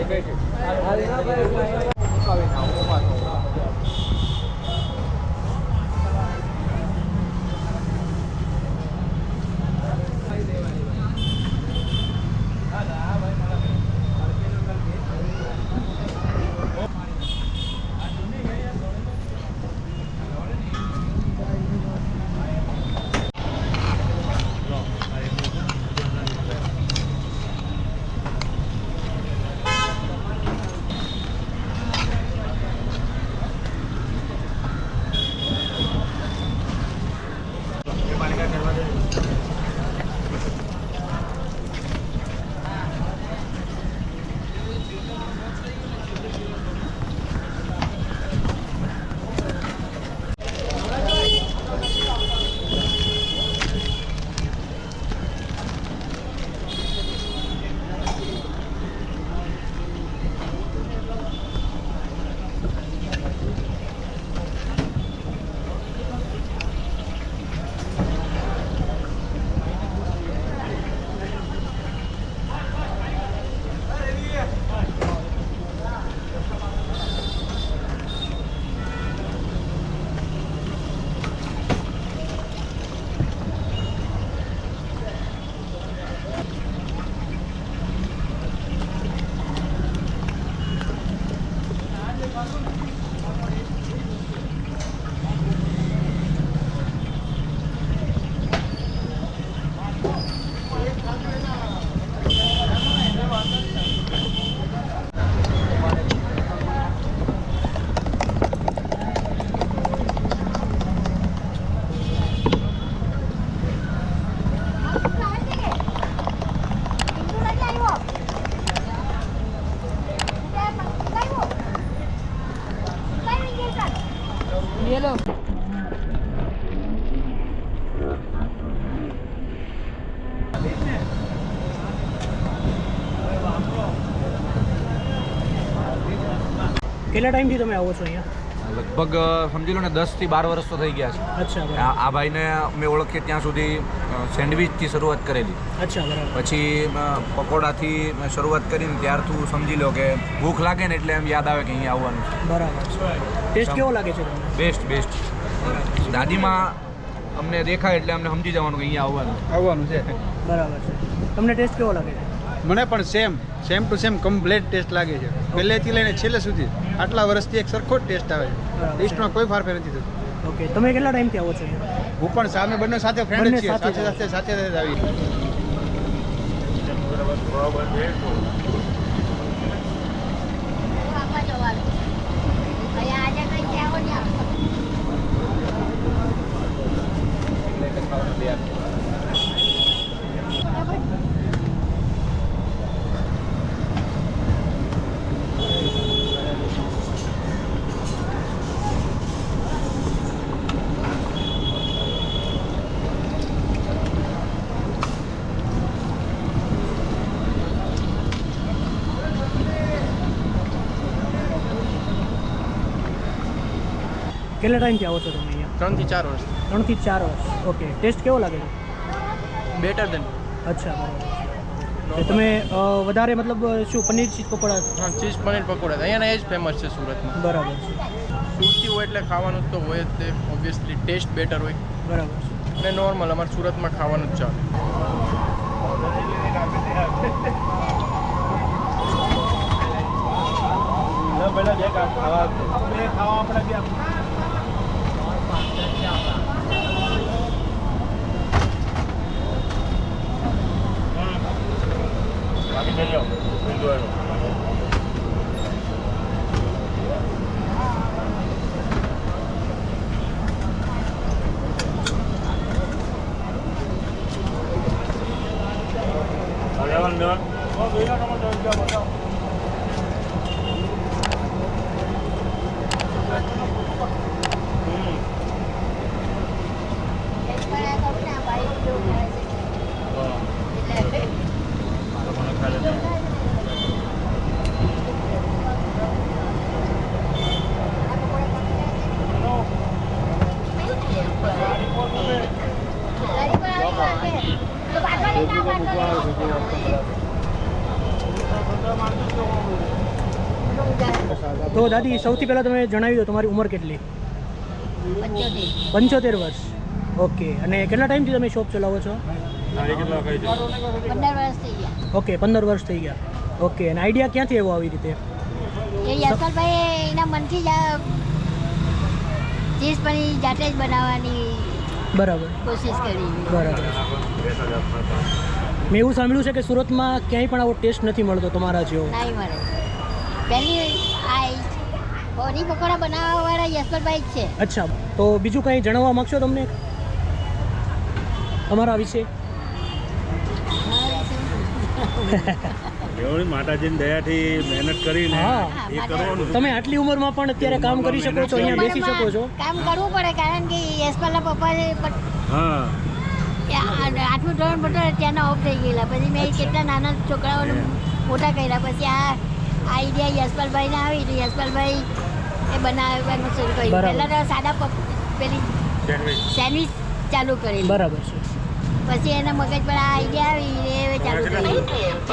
लो કેટલા ટાઈમથી તમે આવો છો અહીંયા? લગભગ સમજી લો ને 10 થી 12 વર્ષ તો થઈ ગયા છે. અચ્છા. આ ભાઈને મેં ઓળખીએ ત્યાં સુધી સેન્ડવિચથી શરૂઆત કરેલી. અચ્છા બરાબર. પછી પકોડાથી શરૂઆત કરીને ત્યારથી સમજી લો કે ભૂખ લાગે ને એટલે એમ યાદ આવે કે અહીંયા આવવાનું છે. બરાબર. ટેસ્ટ કેવો લાગે છે તમને? બેસ્ટ. દાદીમાં અમને દેખાય એટલે અમને સમજી જવાનું કે અહીંયા આવવાનું છે. બરાબર છે. તમને ટેસ્ટ કેવો લાગે છે? મને પણ same to same complete taste લાગે છે. પહેલેથી લઈને છેલ્લે સુધી આટલા વર્ષથી એક સરખો જ ટેસ્ટ આવે છે. ટેસ્ટમાં કોઈ ફેરફાર નથી થતો. ઓકે. તમે કેટલા ટાઈમથી આવો છો અહીંયા? હું પણ સામે બંને સાથે ફ્રેન્ડ છીએ, સાથે આવી. કેટલા ટાઈમથી આવો છો તમે અહીંયા? 3 થી 4 વર્ષ. 3 થી 4 વર્ષ. ઓકે. ટેસ્ટ કેવો લાગે છે? Better than. અચ્છા બરાબર. તમે વધારે મતલબ શું પનીર ચીઝ પકોડા? હા, ચીઝ પનીર પકોડા અહીંયાના એ જ ફેમસ છે સુરતમાં. બરાબર છે. સુરતી હોય એટલે ખાવાનું તો હોય જ તે. ઓબ્વિયસલી ટેસ્ટ બેટર હોય. બરાબર છે. અને નોર્મલ અમારે સુરતમાં ખાવાનું જ ચાલે. તો દાદી સૌથી પહેલાં તમે જણાવી દો તમારી ઉંમર કેટલી? 75 વર્ષ. ઓકે, અને કેટલા ટાઈમથી તમે શોપ ચલાવો છો? 15 વર્ષ થઈ ગયા. ઓકે, 15 વર્ષ થઈ ગયા. ઓકે, અને આઈડિયા ક્યાંથી આવ્યો આવી રીતે? એ યશપાલભાઈ એના મનથી જ આ ચીઝ પનીર જાતે જ બનાવવાની બરાબર કોશિશ કરી. બરાબર. મેં એવું સાંભળ્યું છે કે સુરતમાં ક્યાંય પણ આવો ટેસ્ટ નથી મળતો તમારા જેવો. નહીં મળે. પહેલી આ પનીર પકોડા બનાવવાવાળા યશપાલભાઈ જ છે. અચ્છા, તો બીજું કંઈ જણાવવા માગશો તમને અમારા વિશે? માતાજીની દયાથી મહેનત કરીને હા. એ કરવાનું. તમે આટલી ઉંમરમાં પણ અત્યારે કામ કરી શકો છો, અહીંયા બેસી શકો છો. કામ કરવું પડે કારણ કે યશપાલના પપ્પા હા, 8મું ધોરણ ભણતો ત્યાંના ઓફ થઈ ગયેલા. પછી મેં કેટલા નાના છોકરાઓને મોટા કર્યા. પછી આ આઈડિયા યશપાલભાઈને આવી તો યશપાલભાઈ એ બનાવવાનું શરૂ કર્યું. બરાબર. પહેલાં તો સાદા પેલી સેન્ડવિચ ચાલુ કરેલી. બરાબર છે. પછી એના મગજ પર આ આઈડિયા આવી એ ચાલુ કરી.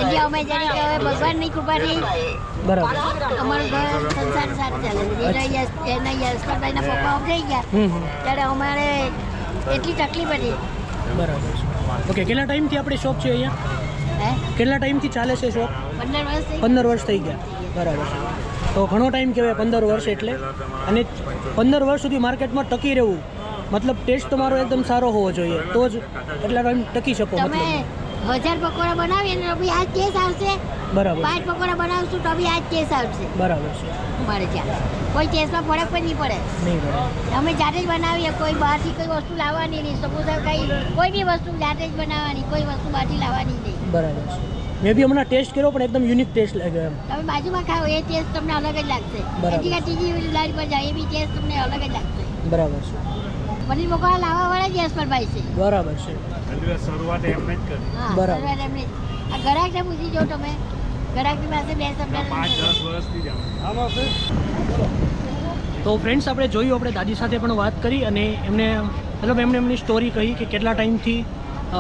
એટલે અમે જાણે કે હવે ભગવાનની કૃપાથી બરાબર. અમારું ઘર સંસાર સારું ચાલે છે. એના યશપાલભાઈના પપ્પા ઓફ થઈ ગયા ત્યારે અમારે એટલી તકલીફ હતી. બરાબર છે. ઓકે, કેટલા ટાઈમથી આપણી શોપ છે અહીંયા? હે કેટલા ટાઈમથી ચાલે છે શોપ? 15 વર્ષ થઈ 15 વર્ષ થઈ ગયા. બરાબર છે. તો ઘણો ટાઈમ કહેવાય 15 વર્ષ એટલે. અને 15 વર્ષ સુધી માર્કેટમાં ટકી રહેવું મતલબ ટેસ્ટ તમારો એકદમ સારો હોવો જોઈએ તો જ એટલા ટાઈમ ટકી શકો. તમે મતલબ 1000 પકોડા બનાવીએ ને તો બી આ જ ટેસ્ટ આવશે. બરાબર. 5 પકોડા બનાવશું તો બી આ જ ટેસ્ટ આવશે બરાબર છે. અમારે ત્યાં કોઈ ટેસ્ટમાં ફરક પણ નહીં પડે. નહીં બરાબર. અમે જાતે જ બનાવીએ. કોઈ બહારથી કોઈ વસ્તુ લાવવાની નહીં. સપોઝ કોઈ બી વસ્તુ જાતે જ બનાવવાની. કોઈ વસ્તુ બહારથી લાવવાની નહીં. બરાબર છે. મેં બી હમણાં ટેસ્ટ કર્યો પણ એકદમ યુનિક ટેસ્ટ લાગ્યો એમ. તમે બાજુમાં ખાઓ એ ટેસ્ટ તમને અલગ જ લાગશે. બરાબર. એથી ત્રીજી લારી પર જાય એ બી ટેસ્ટ તમને અલગ જ લાગશે. બરાબર છે. પનીર પકોડા લાવવાવાળા જ યશપાલભાઈ છે. બરાબર છે. શરૂઆત એમને જ કરી. હા, બરાબર. બરાબર. એમને આ ગ્રાહકને પૂછી જો તમે. ગ્રાહકની પાસે બે શબ્દ 5-10 વર્ષથી જ આમ. તો ફ્રેન્ડ્સ, આપણે જોયું, આપણે દાદી સાથે પણ વાત કરી અને એમને મતલબ એમની સ્ટોરી કહી કે કેટલા ટાઈમથી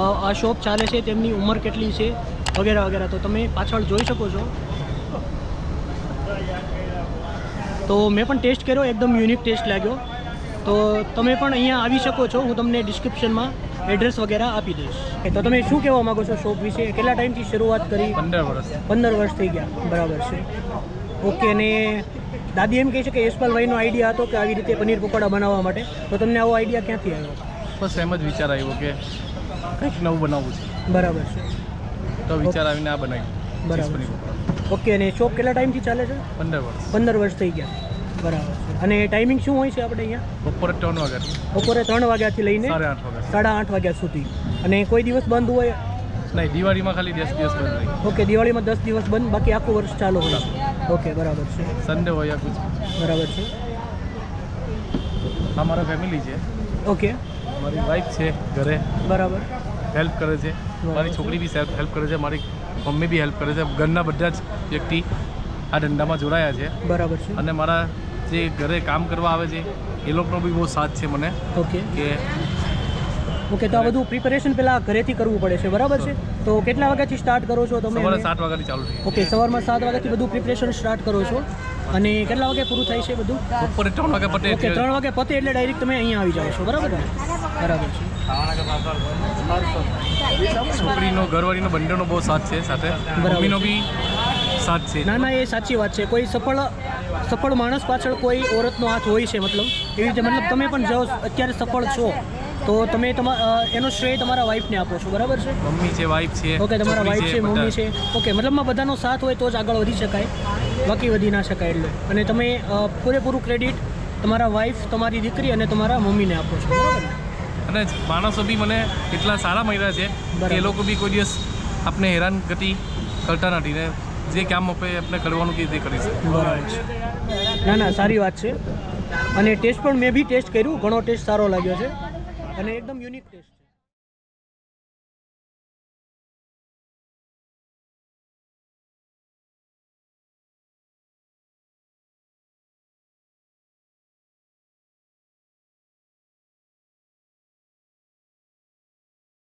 આ શોપ ચાલે છે, તેમની ઉંમર કેટલી છે વગેરે વગેરે. તો તમે પાછળ જોઈ શકો છો. તો મેં પણ ટેસ્ટ કર્યો, એકદમ યુનિક ટેસ્ટ લાગ્યો. તો તમે પણ અહીંયા આવી શકો છો. હું તમને ડિસ્ક્રિપ્શનમાં એડ્રેસ વગેરે આપી દઈશ. તો તમે શું કહેવા માગો છો શોપ વિશે? કેટલા ટાઈમથી શરૂઆત કરી? 15 વર્ષ. 15 વર્ષ થઈ ગયા. બરાબર છે. ઓકે, અને દાદી એમ કહે છે કે યશપાલભાઈનો આઈડિયા હતો કે આવી રીતે પનીર પકોડા બનાવવા માટે. તો તમને આવો આઈડિયા ક્યાંથી આવ્યો? બસ એમ જ વિચાર આવ્યો કે કંઈક નવું બનાવવું છે બરાબર છે. તો વિચાર આવીને આ બનાવ્યું. બરાબર છે. ઓકે, અને શોપ કેટલા ટાઈમથી ચાલે છે? 15 વર્ષ. 15 વર્ષ થઈ ગયા. બરાબર છે. અને ટાઈમિંગ શું હોય છે આપણે અહીંયા? બપોરે 3 વાગ્યાથી બપોરે 3 વાગ્યાથી લઈને 8:30 વાગ્યા. 8:30 વાગ્યા સુધી. અને કોઈ દિવસ બંધ હોય? નહીં, દિવાળીમાં ખાલી 10 દિવસ બંધ રહી. ઓકે, દિવાળીમાં 10 દિવસ બંધ, બાકી આખું વર્ષ ચાલુ હોય છે. ઓકે, બરાબર છે. સન્ડે હોય યા કુછ. બરાબર છે. આ મારા ફેમિલી છે. ઓકે, મારી વાઈફ છે ઘરે, બરાબર. હેલ્પ કરે છે. મારી છોકરી બી હેલ્પ કરે છે. મારી મમ્મી બી હેલ્પ કરે છે. ઘરના બધા જ વ્યક્તિ આ ધંધામાં જોડાયા છે. બરાબર છે. અને મારા જે ઘરે કામ કરવા આવે છે એ લોકોનો બી બહુ સાથ છે મને ઓકે. કે ઓકે, તો આ બધું પ્રિપેરેશન પહેલાં ઘરેથી કરવું પડે છે, બરાબર છે? તો કેટલા વાગ્યાથી સ્ટાર્ટ કરો છો તમે? સવારે 7 વાગ્યાથી ચાલુ થઈ. ઓકે, સવારમાં 7 વાગ્યાથી બધું પ્રિપરેશન સ્ટાર્ટ કરો છો અને કેટલા વાગે પૂરું થાય છે બધું? બપોરે 3 વાગે પતે. ઓકે, 3 વાગે પતે એટલે ડાયરેક્ટ તમે અહીંયા આવી જાઓ છો, બરાબર ને? બરાબર છે. છોકરીનો ઘરવાળીનો બંનેનો બહુ સાથ છે સાથે. મમ્મીનો બી સાથ છે. ના ના, એ સાચી વાત છે. કોઈ સફળ માણસ પાછળ કોઈ ઓરતનો હાથ હોય છે. મતલબ એવી રીતે મતલબ તમે પણ જો અત્યારે સફળ છો તો તમે એનો શ્રેય તમારા વાઈફને આપો છો, બરાબર છે? મમ્મી છે, વાઈફ છે. ઓકે, તમારા છોકરી વાઈફ છે, બધા. મમ્મી છે. ઓકે, મતલબમાં બધાનો સાથ હોય તો જ આગળ વધી શકાય, બાકી વધી ના શકાય. એટલે અને તમે પૂરેપૂરું ક્રેડિટ તમારા વાઈફ, તમારી દીકરી અને તમારા મમ્મીને આપો છો, બરાબર ને? અને માણસો બી મને એટલા સારા મળ્યા છે કે એ લોકો બી કોઈ દિવસ આપણે હેરાનગતિ કરતા નથી ને જે કામ આપે આપણે કરવાનું કે તે કરી શકે. બરાબર છે. ના ના, સારી વાત છે. અને ટેસ્ટ પણ મેં બી ટેસ્ટ કર્યું, ઘણો ટેસ્ટ સારો લાગ્યો છે અને એકદમ યુનિક ટેસ્ટ.